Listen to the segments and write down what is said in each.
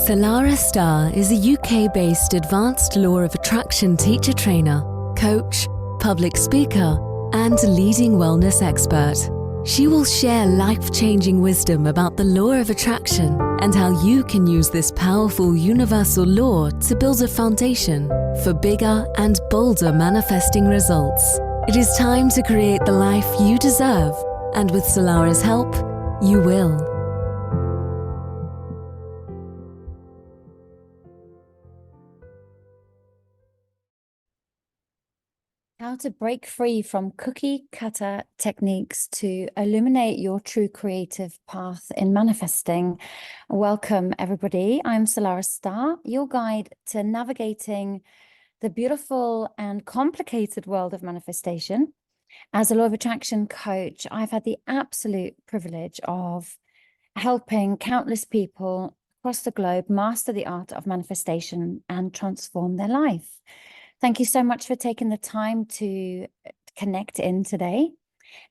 Salarah Starre is a UK-based advanced law of attraction teacher trainer, coach, public speaker, and leading wellness expert. She will share life-changing wisdom about the law of attraction and how you can use this powerful universal law to build a foundation for bigger and bolder manifesting results. It is time to create the life you deserve, and with Salarah's help, you will. How to break free from cookie cutter techniques to illuminate your true creative path in manifesting. Welcome, everybody. I'm Salarah Starre, your guide to navigating the beautiful and complicated world of manifestation. As a law of attraction coach, I've had the absolute privilege of helping countless people across the globe master the art of manifestation and transform their life. Thank you so much for taking the time to connect in today.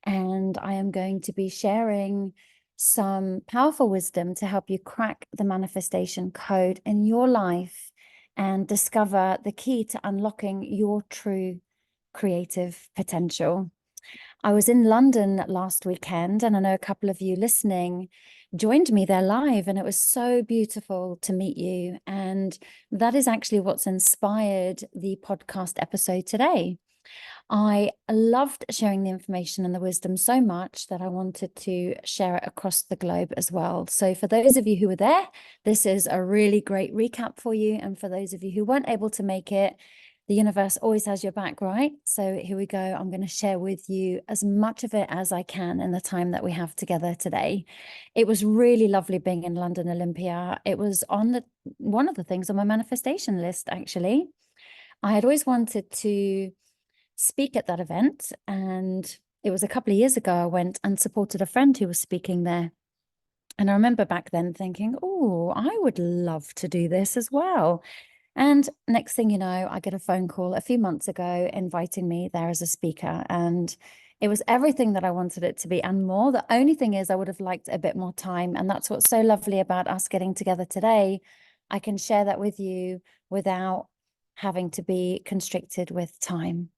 And I am going to be sharing some powerful wisdom to help you crack the manifestation code in your life and discover the key to unlocking your true creative potential. I was in London last weekend, and I know a couple of you listening joined me there live, and it was so beautiful to meet you. And that is actually what's inspired the podcast episode today. I loved sharing the information and the wisdom so much that I wanted to share it across the globe as well. So for those of you who were there, this is a really great recap for you. And for those of you who weren't able to make it, the universe always has your back, right? So here we go. I'm going to share with you as much of it as I can in the time that we have together today. It was really lovely being in London Olympia. It was on one of the things on my manifestation list, actually. I had always wanted to speak at that event, and it was a couple of years ago I went and supported a friend who was speaking there. And I remember back then thinking, oh, I would love to do this as well. And next thing you know, I get a phone call a few months ago inviting me there as a speaker. And it was everything that I wanted it to be and more. The only thing is I would have liked a bit more time. And that's what's so lovely about us getting together today. I can share that with you without having to be constricted with time.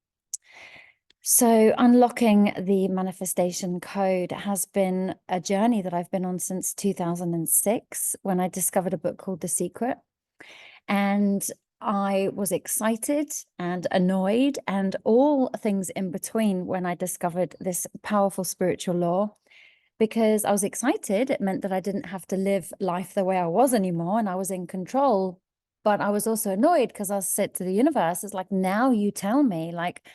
So unlocking the manifestation code has been a journey that I've been on since 2006 when I discovered a book called The Secret. And I was excited and annoyed and all things in between when I discovered this powerful spiritual law. Because I was excited, it meant that I didn't have to live life the way I was anymore and I was in control. But I was also annoyed because I said to the universe, it's like, now you tell me, like,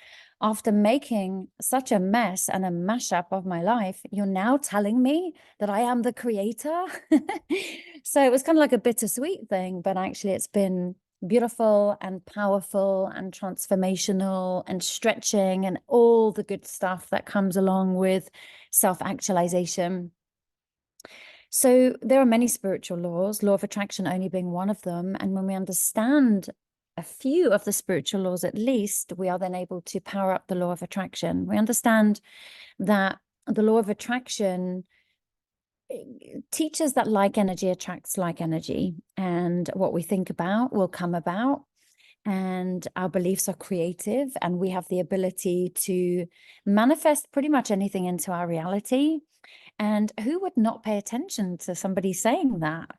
after making such a mess and a mashup of my life, you're now telling me that I am the creator. So it was kind of like a bittersweet thing, but actually it's been beautiful and powerful and transformational and stretching and all the good stuff that comes along with self-actualization. So there are many spiritual laws, law of attraction only being one of them. And when we understand a few of the spiritual laws, at least, we are then able to power up the law of attraction. We understand that the law of attraction teaches that like energy attracts like energy, and what we think about will come about, and our beliefs are creative, and we have the ability to manifest pretty much anything into our reality. And who would not pay attention to somebody saying that?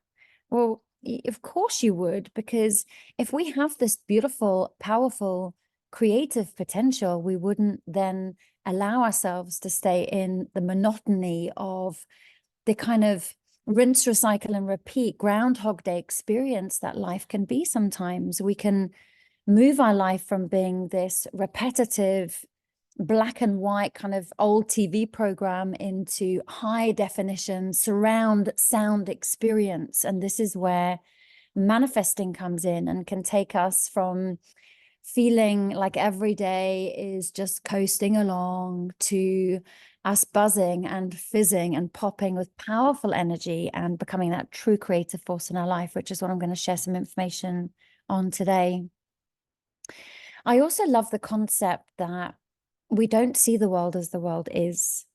Well, of course you would, because if we have this beautiful, powerful, creative potential, we wouldn't then allow ourselves to stay in the monotony of the kind of rinse, recycle, and repeat Groundhog Day experience that life can be sometimes. We can move our life from being this repetitive, black and white kind of old TV program into high definition surround sound experience. And this is where manifesting comes in and can take us from feeling like every day is just coasting along to us buzzing and fizzing and popping with powerful energy and becoming that true creative force in our life, which is what I'm going to share some information on today. I also love the concept that we don't see the world as the world is.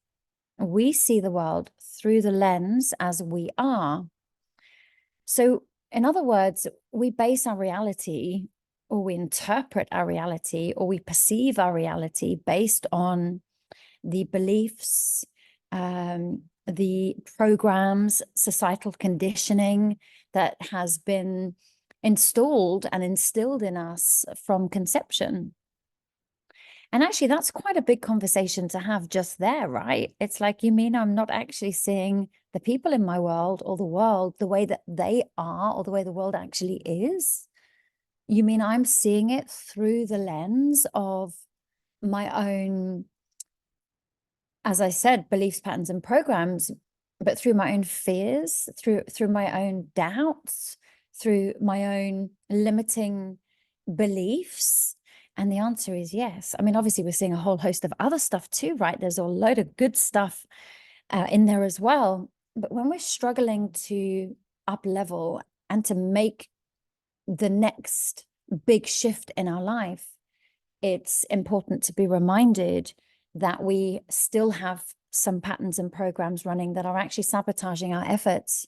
We see the world through the lens as we are. So In other words, we base our reality, or we interpret our reality, or we perceive our reality based on the beliefs, the programs, societal conditioning that has been installed and instilled in us from conception. And actually, that's quite a big conversation to have just there, right? It's like, you mean I'm not actually seeing the people in my world, or the world the way that they are, or the way the world actually is? You mean I'm seeing it through the lens of my own, as I said, beliefs, patterns, and programs, but through my own fears, through my own doubts, through my own limiting beliefs? And the answer is yes. I mean, obviously, we're seeing a whole host of other stuff too, right? There's a load of good stuff in there as well. But when we're struggling to up level and to make the next big shift in our life, it's important to be reminded that we still have some patterns and programs running that are actually sabotaging our efforts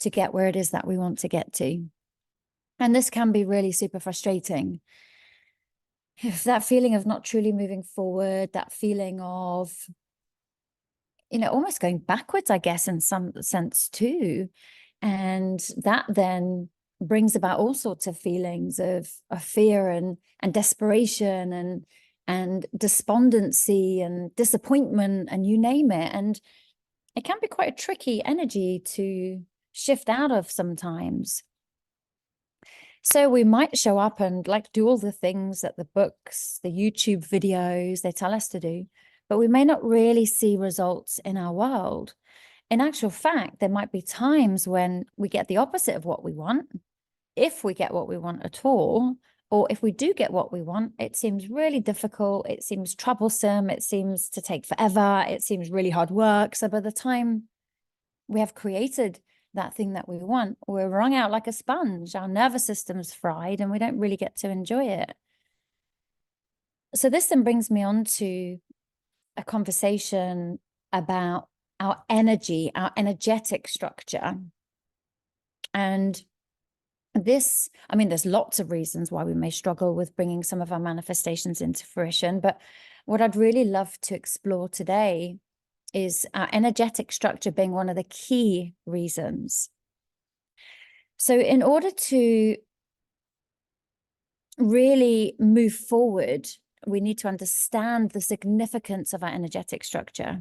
to get where it is that we want to get to. And this can be really super frustrating. If that feeling of not truly moving forward, that feeling of, almost going backwards, I guess, in some sense too. And that then brings about all sorts of feelings of fear and desperation and despondency and disappointment, and you name it. And it can be quite a tricky energy to shift out of sometimes. So we might show up and do all the things that the books, the YouTube videos, they tell us to do, but we may not really see results in our world. In actual fact, there might be times when we get the opposite of what we want, if we get what we want at all, or if we do get what we want, it seems really difficult, it seems troublesome, it seems to take forever, it seems really hard work. So by the time we have created that thing that we want, we're wrung out like a sponge, our nervous system's fried, and we don't really get to enjoy it. So this then brings me on to a conversation about our energy, our energetic structure. And this, I mean, there's lots of reasons why we may struggle with bringing some of our manifestations into fruition, but what I'd really love to explore today is our energetic structure being one of the key reasons. So in order to really move forward, we need to understand the significance of our energetic structure.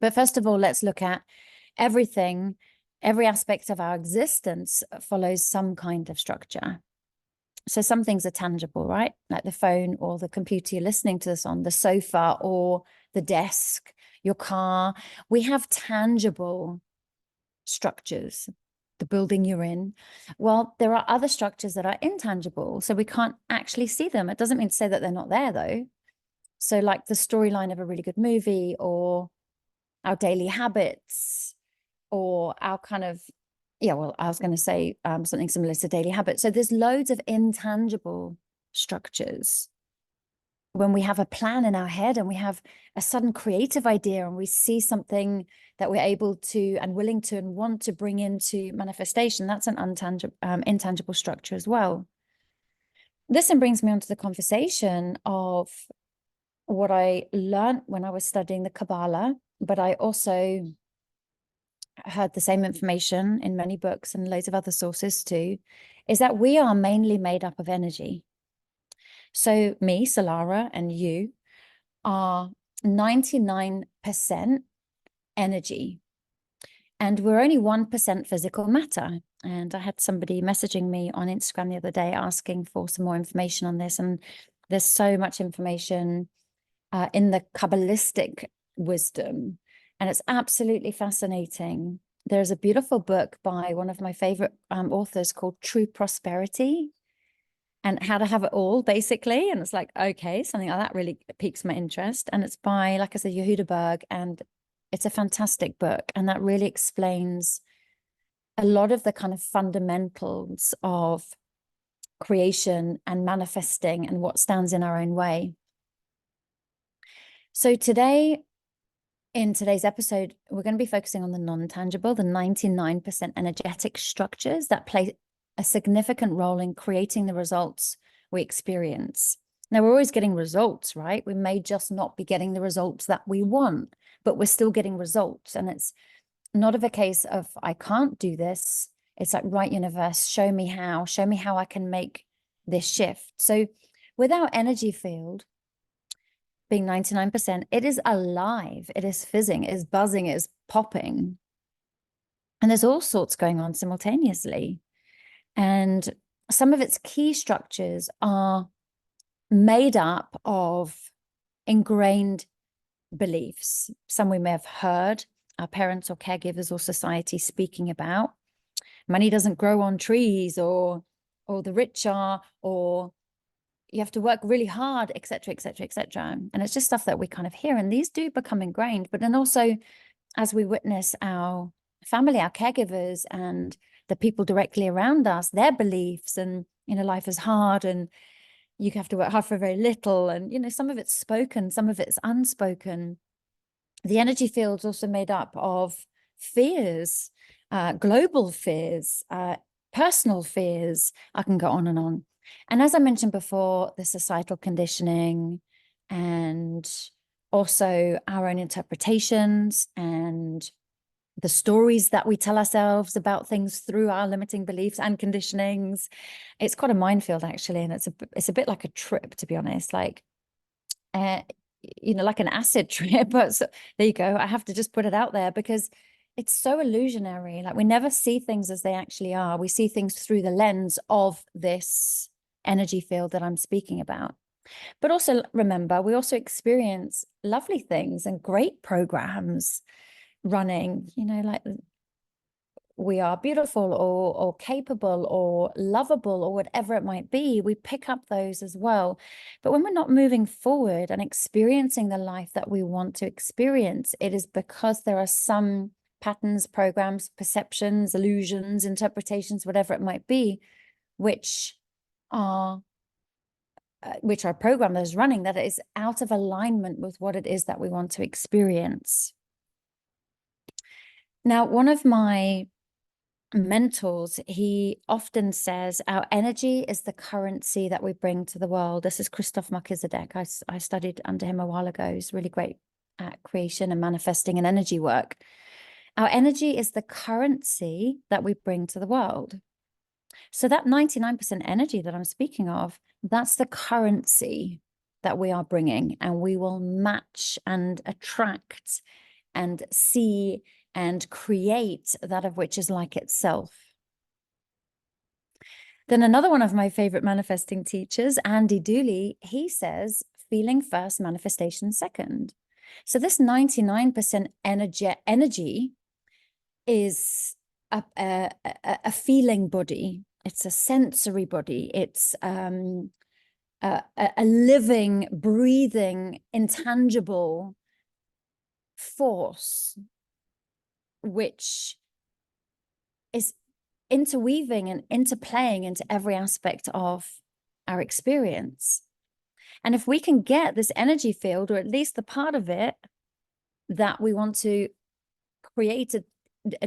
But first of all, let's look at everything. Every aspect of our existence follows some kind of structure. So some things are tangible, right? Like the phone or the computer you're listening to this on, the sofa or the desk, your car. We have tangible structures, the building you're in. Well, there are other structures that are intangible, so we can't actually see them. It doesn't mean to say that they're not there, though. So like the storyline of a really good movie, or our daily habits, or our kind of, I was going to say something similar to daily habits. So there's loads of intangible structures. When we have a plan in our head and we have a sudden creative idea and we see something that we're able to and willing to and want to bring into manifestation, that's an intangible structure as well. This then brings me on to the conversation of what I learned when I was studying the Kabbalah, but I also heard the same information in many books and loads of other sources too, is that we are mainly made up of energy. So me, Salarah, and you are 99% energy, and we're only 1% physical matter. And I had somebody messaging me on Instagram the other day asking for some more information on this, and there's so much information in the Kabbalistic wisdom, and it's absolutely fascinating. There's a beautiful book by one of my favorite authors called True Prosperity and How to Have It All, basically. And it's like, okay, something like that really piques my interest. And it's by, like I said, Yehuda Berg, and it's a fantastic book. And that really explains a lot of the kind of fundamentals of creation and manifesting and what stands in our own way. So today, In today's episode, we're going to be focusing on the non-tangible, the 99% energetic structures that play a significant role in creating the results we experience. Now, we're always getting results, right? We may just not be getting the results that we want, but we're still getting results. And it's not of a case of, I can't do this. It's like, right, universe, show me how I can make this shift. So with our energy field being 99%, it is alive, it is fizzing, it is buzzing, it is popping. And there's all sorts going on simultaneously. And some of its key structures are made up of ingrained beliefs. Some we may have heard our parents or caregivers or society speaking about. Money doesn't grow on trees, or the rich are, or you have to work really hard, etc., etc., etc. And it's just stuff that we kind of hear, and these do become ingrained. But then also, as we witness our family, our caregivers, and the people directly around us, their beliefs, and life is hard, and you have to work hard for very little, and some of it's spoken, some of it's unspoken. The energy field's also made up of fears, global fears, personal fears. I can go on and on. And as I mentioned before, the societal conditioning, and also our own interpretations, and the stories that we tell ourselves about things through our limiting beliefs and conditionings. It's quite a minefield, actually, and it's a bit like a trip, to be honest. Like, like an acid trip. But so, there you go. I have to just put it out there because it's so illusionary. Like, we never see things as they actually are. We see things through the lens of this energy field that I'm speaking about. But also remember, we also experience lovely things and great programs running, like we are beautiful or capable or lovable or whatever it might be. We pick up those as well. But when we're not moving forward and experiencing the life that we want to experience, it is because there are some patterns, programs, perceptions, illusions, interpretations, whatever it might be, which are a program that is running that is out of alignment with what it is that we want to experience. Now, one of my mentors, he often says our energy is the currency that we bring to the world. This is Christoph Melchizedek. I studied under him a while ago. He's really great at creation and manifesting and energy work. Our energy is the currency that we bring to the world. So that 99% energy that I'm speaking of, that's the currency that we are bringing, and we will match and attract and see and create that of which is like itself. Then another one of my favorite manifesting teachers, Andy Dooley, he says, feeling first, manifestation second. So this 99% energy is a feeling body. It's a sensory body. It's a living, breathing, intangible force, which is interweaving and interplaying into every aspect of our experience. And if we can get this energy field, or at least the part of it that we want to create a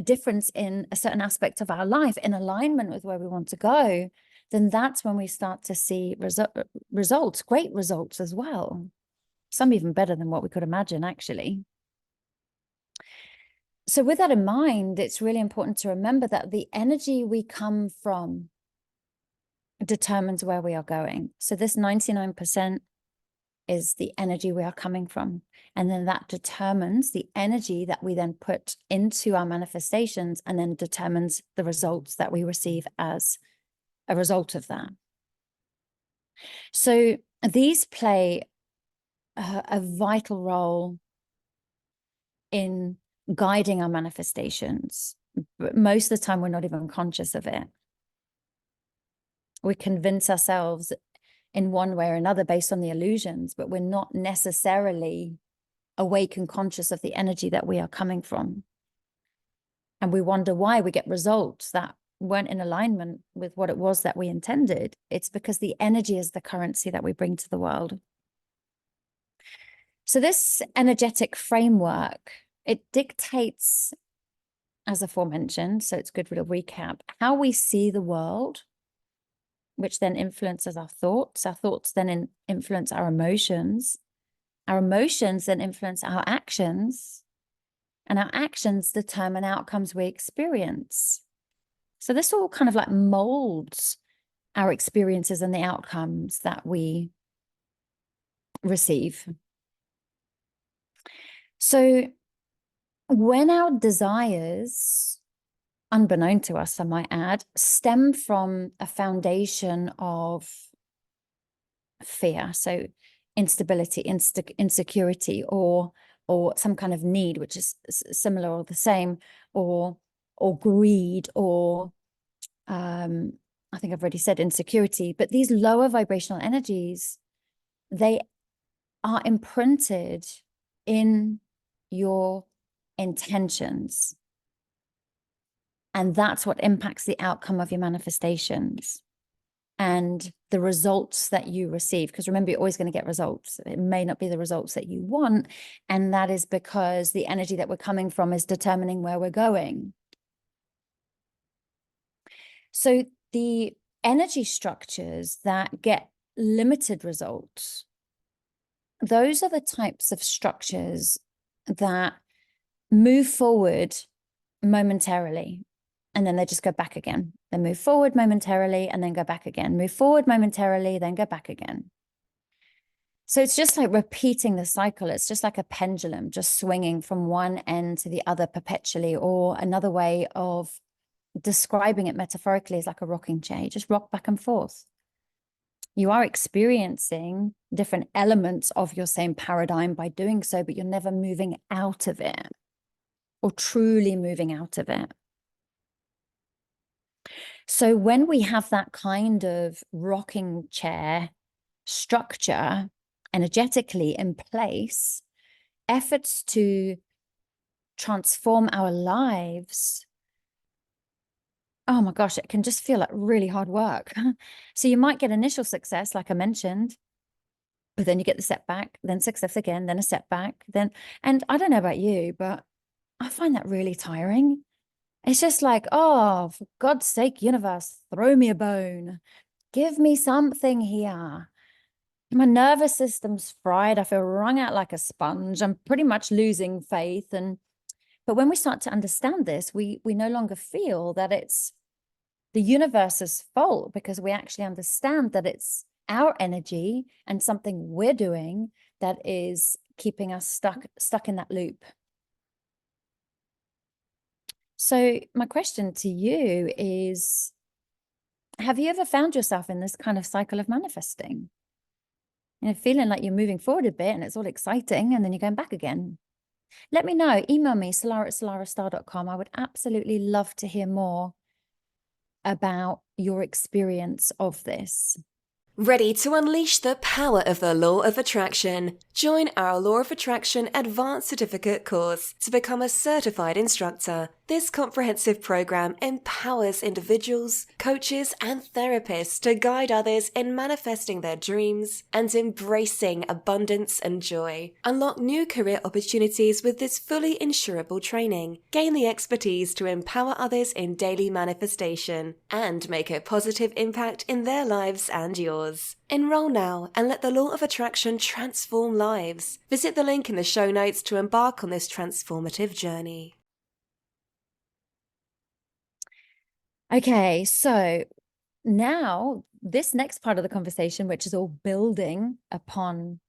difference in a certain aspect of our life, in alignment with where we want to go, then that's when we start to see results, great results as well. Some even better than what we could imagine, actually. So with that in mind, it's really important to remember that the energy we come from determines where we are going. So this 99% is the energy we are coming from. And then that determines the energy that we then put into our manifestations, and then determines the results that we receive as a result of that. So these play a vital role in guiding our manifestations. But most of the time, we're not even conscious of it. We convince ourselves in one way or another based on the illusions, but we're not necessarily awake and conscious of the energy that we are coming from. And we wonder why we get results that weren't in alignment with what it was that we intended. It's because the energy is the currency that we bring to the world. So this energetic framework, it dictates, as aforementioned, so it's good to recap, how we see the world, which then influences our thoughts. Our thoughts then influence our emotions. Our emotions then influence our actions, and our actions determine outcomes we experience. So this all kind of like molds our experiences and the outcomes that we receive. So when our desires, unbeknown to us, I might add, stem from a foundation of fear, so instability, insecurity, or some kind of need, which is similar or the same, or greed, or I think I've already said insecurity, but these lower vibrational energies, they are imprinted in your intentions. And that's what impacts the outcome of your manifestations and the results that you receive. Because remember, you're always going to get results. It may not be the results that you want. And that is because the energy that we're coming from is determining where we're going. So the energy structures that get limited results, those are the types of structures that move forward momentarily, and then they just go back again. They move forward momentarily and then go back again. Move forward momentarily, then go back again. So it's just like repeating the cycle. It's just like a pendulum, just swinging from one end to the other perpetually. Or another way of describing it metaphorically is like a rocking chair. You just rock back and forth. You are experiencing different elements of your same paradigm by doing so, but you're never moving out of it or truly moving out of it. So when we have that kind of rocking chair structure energetically in place, efforts to transform our lives, oh my gosh, it can just feel like really hard work. So you might get initial success, like I mentioned, but then you get the setback, then success again, then a setback, and I don't know about you, but I find that really tiring. It's just like, oh, for God's sake, universe, throw me a bone. Give me something here. My nervous system's fried. I feel wrung out like a sponge. I'm pretty much losing faith. But when we start to understand this, we no longer feel that it's the universe's fault, because we actually understand that it's our energy and something we're doing that is keeping us stuck in that loop. So my question to you is, have you ever found yourself in this kind of cycle of manifesting? Feeling like you're moving forward a bit and it's all exciting, and then you're going back again. Let me know. Email me, salarah@salarahstarre.com. I would absolutely love to hear more about your experience of this. Ready to unleash the power of the Law of Attraction? Join our Law of Attraction Advanced Certificate course to become a certified instructor. This comprehensive program empowers individuals, coaches, and therapists to guide others in manifesting their dreams and embracing abundance and joy. Unlock new career opportunities with this fully insurable training. Gain the expertise to empower others in daily manifestation and make a positive impact in their lives and yours. Enroll now and let the Law of Attraction transform lives. Visit the link in the show notes to embark on this transformative journey. Okay, so now this next part of the conversation, which is all building upon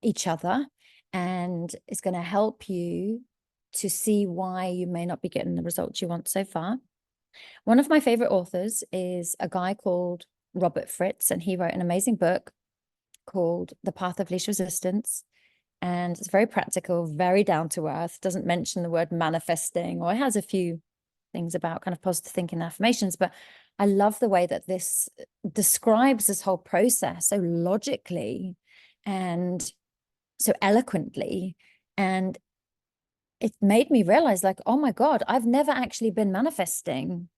each other and is going to help you to see why you may not be getting the results you want so far. One of my favorite authors is a guy called Robert Fritz, and he wrote an amazing book called The Path of Least Resistance. And it's very practical, very down to earth, doesn't mention the word manifesting, or it has a few things about kind of positive thinking and affirmations, but I love the way that this describes this whole process so logically and so eloquently. And it made me realize, like, oh my God, I've never actually been manifesting.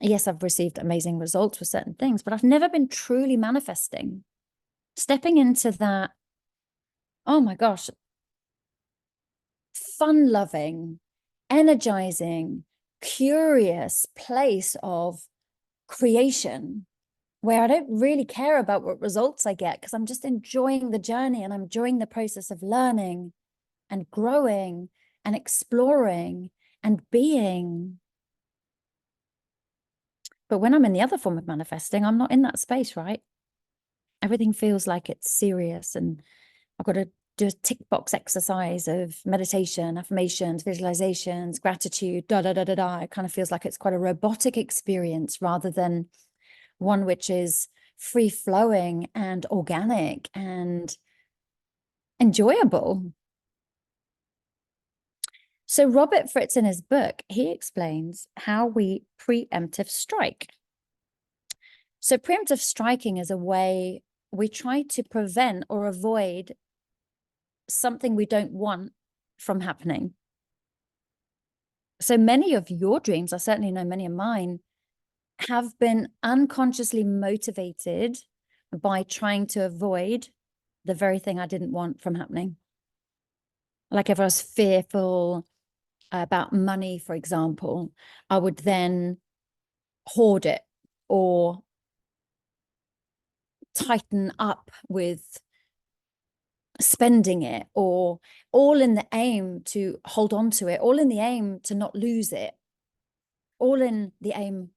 Yes, I've received amazing results with certain things, but I've never been truly manifesting. Stepping into that oh my gosh, fun-loving, energizing, curious place of creation, where I don't really care about what results I get, because I'm just enjoying the journey and I'm enjoying the process of learning and growing and exploring and being. But when I'm in the other form of manifesting, I'm not in that space, right? Everything feels like it's serious, and I've got to do a tick box exercise of meditation, affirmations, visualizations, gratitude, da da da da da. It kind of feels like it's quite a robotic experience rather than one which is free flowing and organic and enjoyable. So Robert Fritz, in his book, he explains how we preemptive strike. So preemptive striking is a way we try to prevent or avoid something we don't want from happening. So many of your dreams, I certainly know many of mine, have been unconsciously motivated by trying to avoid the very thing I didn't want from happening. Like if I was fearful about money, for example, I would then hoard it or tighten up with spending it, or all in the aim to hold on to it, all in the aim to not lose it, all in the aim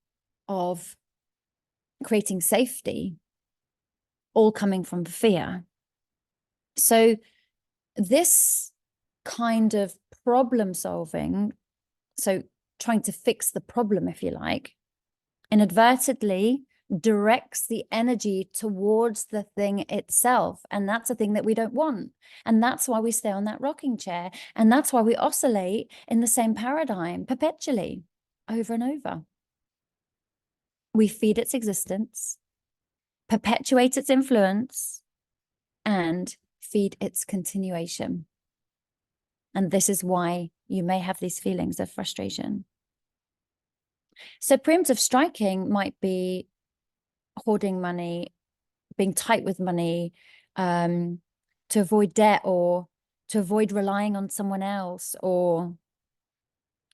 of creating safety, all coming from fear. So this kind of problem solving, so trying to fix the problem, if you like, inadvertently directs the energy towards the thing itself. And that's a thing that we don't want. And that's why we stay on that rocking chair. And that's why we oscillate in the same paradigm perpetually, over and over. We feed its existence, perpetuate its influence, and feed its continuation. And this is why you may have these feelings of frustration. So preemptive striking might be hoarding money, being tight with money, to avoid debt, or to avoid relying on someone else, or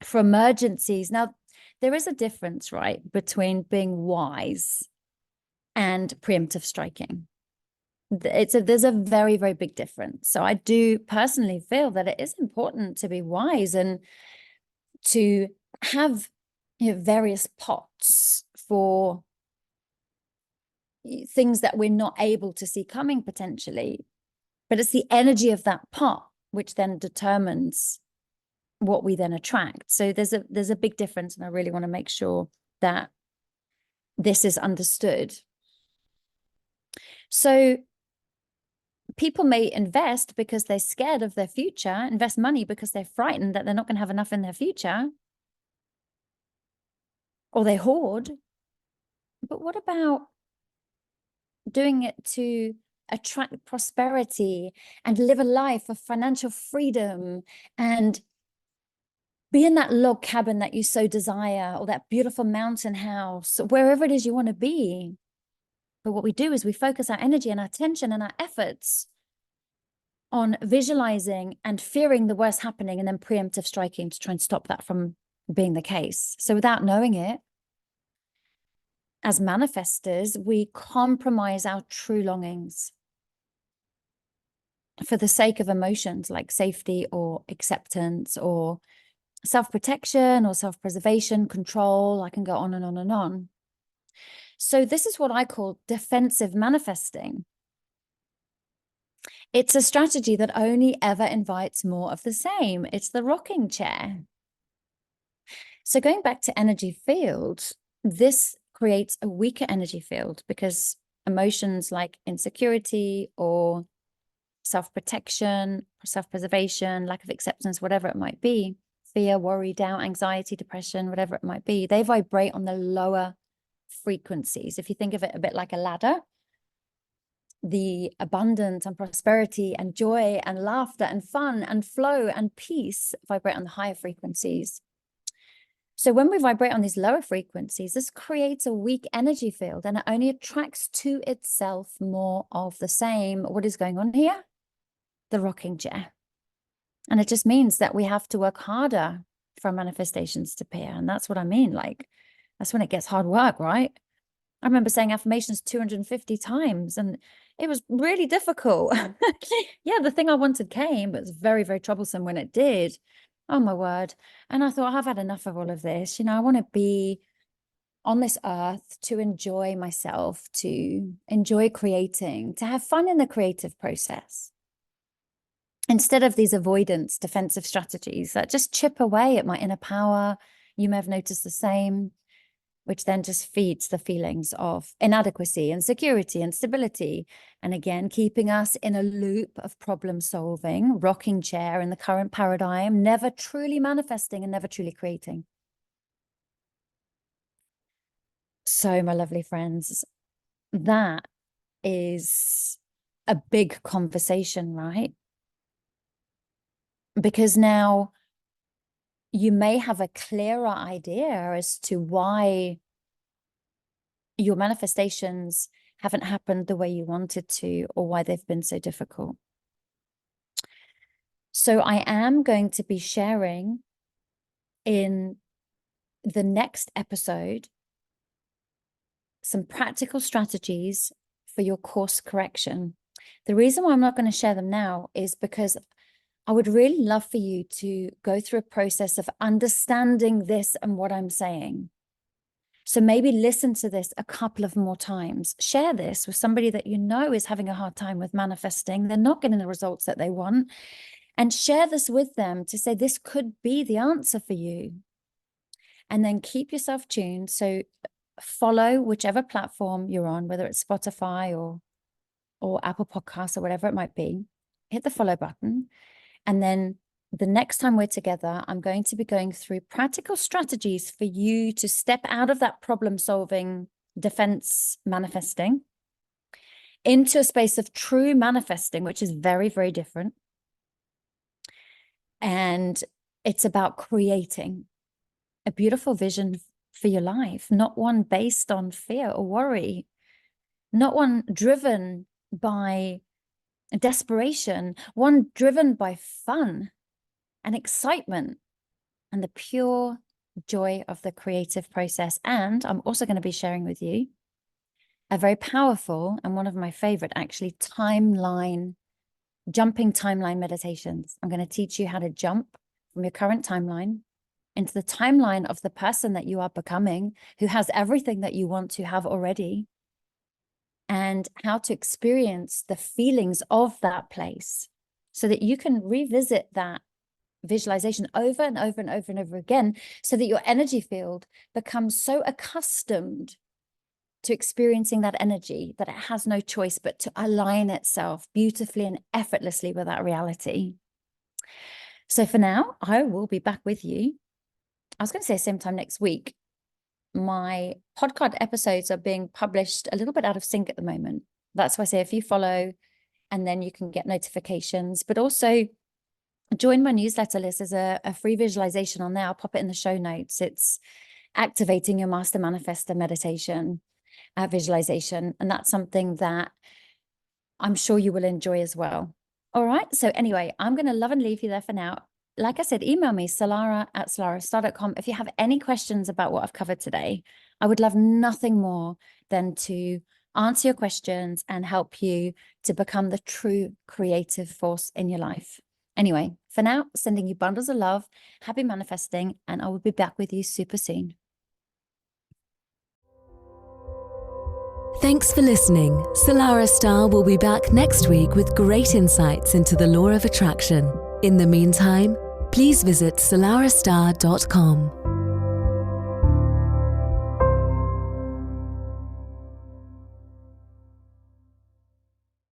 for emergencies. Now, there is a difference, right, between being wise and preemptive striking. There's a very, very big difference. So I do personally feel that it is important to be wise and to have, various pots for things that we're not able to see coming potentially. But it's the energy of that pot which then determines what we then attract. So there's a big difference, and I really want to make sure that this is understood. So people may invest because they're scared of their future, invest money because they're frightened that they're not going to have enough in their future, or they hoard. But what about doing it to attract prosperity and live a life of financial freedom and be in that log cabin that you so desire, or that beautiful mountain house, wherever it is you want to be? But what we do is we focus our energy and our attention and our efforts on visualizing and fearing the worst happening, and then preemptive striking to try and stop that from being the case. So without knowing it, as manifestors, we compromise our true longings for the sake of emotions like safety or acceptance or self-protection or self-preservation, control. I can go on and on and on. So this is what I call defensive manifesting. It's a strategy that only ever invites more of the same. It's the rocking chair. So going back to energy field, this creates a weaker energy field because emotions like insecurity or self-protection, self-preservation, lack of acceptance, whatever it might be, fear, worry, doubt, anxiety, depression, whatever it might be, they vibrate on the lower frequencies. If you think of it a bit like a ladder, the abundance and prosperity and joy and laughter and fun and flow and peace vibrate on the higher frequencies. So when we vibrate on these lower frequencies, this creates a weak energy field, and it only attracts to itself more of the same. What is going on here? the rocking chair. And it just means that we have to work harder for manifestations to appear. And that's what I mean. Like, that's when it gets hard work, right? I remember saying affirmations 250 times and it was really difficult. Yeah, the thing I wanted came, but it was very, very troublesome when it did. Oh my word. And I thought, I've had enough of all of this. I want to be on this earth to enjoy myself, to enjoy creating, to have fun in the creative process. Instead of these avoidance defensive strategies that just chip away at my inner power. You may have noticed the same, which then just feeds the feelings of inadequacy, insecurity, and stability. And again, keeping us in a loop of problem solving, rocking chair in the current paradigm, never truly manifesting and never truly creating. So, my lovely friends, that is a big conversation, right? Because now you may have a clearer idea as to why your manifestations haven't happened the way you wanted to, or why they've been so difficult. So I am going to be sharing in the next episode some practical strategies for your course correction. The reason why I'm not going to share them now is because I would really love for you to go through a process of understanding this and what I'm saying. So maybe listen to this a couple of more times. Share this with somebody that you know is having a hard time with manifesting. They're not getting the results that they want. And share this with them to say, this could be the answer for you. And then keep yourself tuned. So follow whichever platform you're on, whether it's Spotify or Apple Podcasts or whatever it might be. Hit the follow button. And then the next time we're together, I'm going to be going through practical strategies for you to step out of that problem-solving defense manifesting into a space of true manifesting, which is very, very different. And it's about creating a beautiful vision for your life, not one based on fear or worry, not one driven by desperation, one driven by fun and excitement and the pure joy of the creative process. And I'm also going to be sharing with you a very powerful and one of my favorite, actually, jumping timeline meditations. I'm going to teach you how to jump from your current timeline into the timeline of the person that you are becoming, who has everything that you want to have already, and how to experience the feelings of that place so that you can revisit that visualization over and over and over and over again, so that your energy field becomes so accustomed to experiencing that energy that it has no choice but to align itself beautifully and effortlessly with that reality. So for now, I will be back with you. I was going to say same time next week. My podcast episodes are being published a little bit out of sync at the moment. That's why I say if you follow, and then you can get notifications, but also join my newsletter list. There's a free visualization on there. I'll pop it in the show notes. It's activating your master manifestor meditation visualization. And that's something that I'm sure you will enjoy as well. All right. So anyway, I'm going to love and leave you there for now. Like I said, email me, salarah@salarahstarre.com. If you have any questions about what I've covered today, I would love nothing more than to answer your questions and help you to become the true creative force in your life. Anyway, for now, sending you bundles of love, happy manifesting, and I will be back with you super soon. Thanks for listening. Salarah Starre will be back next week with great insights into the law of attraction. In the meantime, please visit salarahstarre.com.